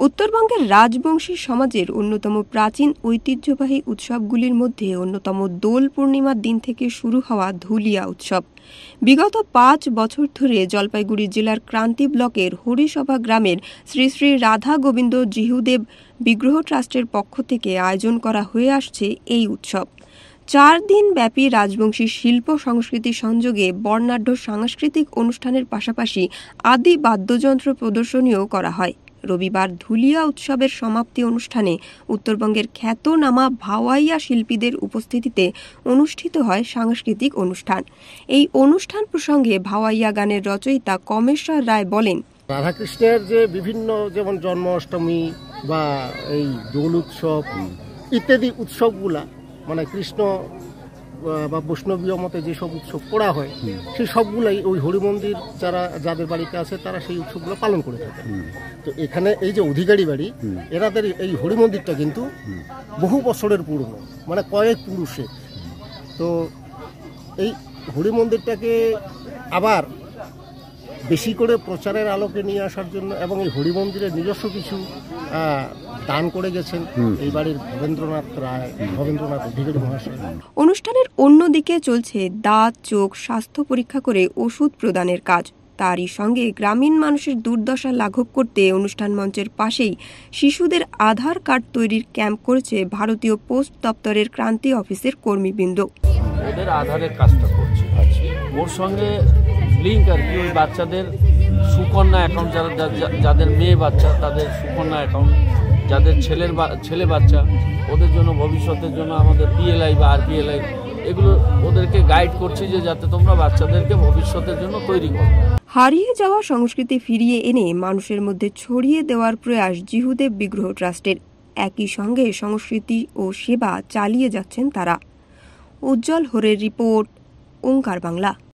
উত্তরবঙ্গের রাজবংশী সমাজের অন্যতম প্রাচীন ঐতিহ্যবাহী উৎসবগুলির মধ্যে অন্যতম দোল পূর্ণিমার দিন থেকে শুরু হওয়া ধুলিয়া উৎসব। বিগত ৫ বছর ধরে জলপাইগুড়ি জেলার ক্রান্তি ব্লকের হরিসভা গ্রামের শ্রী শ্রী রাধা গোবিন্দ জিহুদেব বিগ্রহ ট্রাস্টের পক্ষ থেকে আয়োজন করা হয়ে আসছে এই উৎসব। ৪ দিন ব্যাপী রাজবংশী শিল্প সংস্কৃতি সংযোগে বর্ণাঢ্য সাংস্কৃতিক অনুষ্ঠানের পাশাপাশি আদি বাদ্যযন্ত্র প্রদর্শনীও করা হয়। রবিবার ধুলিয়া উৎসবের সমাপ্তি অনুষ্ঠানে উত্তরবঙ্গের খ্যাতনামা ভাওয়াইয়া শিল্পীদের উপস্থিতিতে অনুষ্ঠিত হয় সাংস্কৃতিক অনুষ্ঠান। এই অনুষ্ঠান প্রসঙ্গে ভাওয়াইয়া গানের রচয়িতা কমেশ্বর রায় বলেন, রাধাকৃষ্ণের যে বিভিন্ন যেমন জন্মাষ্টমী বা এই দোল উৎসব ইত্যাদি উৎসবগুলা মানে কৃষ্ণ বা বৈষ্ণবীয় মতে যেসব উৎসব করা হয় সেই সবগুলাই ওই হরিমন্দির যাদের বাড়িতে আছে তারা সেই উৎসবগুলো পালন করে থাকে। তো এখানে এই যে অধিকারী বাড়ি এরাদের এই হরিমন্দিরটা কিন্তু বহু বছরের পুরনো, মানে কয়েক পুরুষে। তো এই হরিমন্দিরটাকে আবার বেশি করে প্রচারের আলোকে নিয়ে আসার জন্য এবং এই হরিমন্দিরের নিজস্ব কিছু দান করে গেছেন এই বাড়ির ভবেন্দ্রনাথ রায়, ভবেন্দ্রনাথ অধিকারী মহাশয়। অনুষ্ঠানের অন্যদিকে চলছে দাঁত, চোখ স্বাস্থ্য পরীক্ষা করে ওষুধ প্রদানের কাজ। তারই সঙ্গে গ্রামীণ মানুষের দুর্দশা লাঘব করতে অনুষ্ঠান মঞ্চের পাশেই শিশুদের আধার কার্ড তৈরির ক্যাম্প করেছে ভারতীয় পোস্ট দপ্তরের ক্রান্তি অফিসের কর্মীবৃন্দ। ওদের আধারের কাজটা করছে, ওর সঙ্গে লিঙ্ক আর কি ওই বাচ্চাদের সুকন্যা অ্যাকাউন্ট, যাদের মেয়ে বাচ্চা তাদের সুকন্যা অ্যাকাউন্ট, যাদের ছেলে বাচ্চা ওদের জন্য ভবিষ্যতের জন্য আমাদের পিএলআই বা আরপিএলআই এগুলো ওদেরকে গাইড করছে যে যাতে তোমরা বাচ্চাদেরকে ভবিষ্যতের জন্য তৈরি করো। হারিয়ে যাওয়া সংস্কৃতি ফিরিয়ে এনে মানুষের মধ্যে ছড়িয়ে দেওয়ার প্রয়াস জিহুদেব বিগ্রহ ট্রাস্টের। একই সঙ্গে সংস্কৃতি ও সেবা চালিয়ে যাচ্ছেন তারা। উজ্জ্বল হরের রিপোর্ট, ওঙ্কার বাংলা।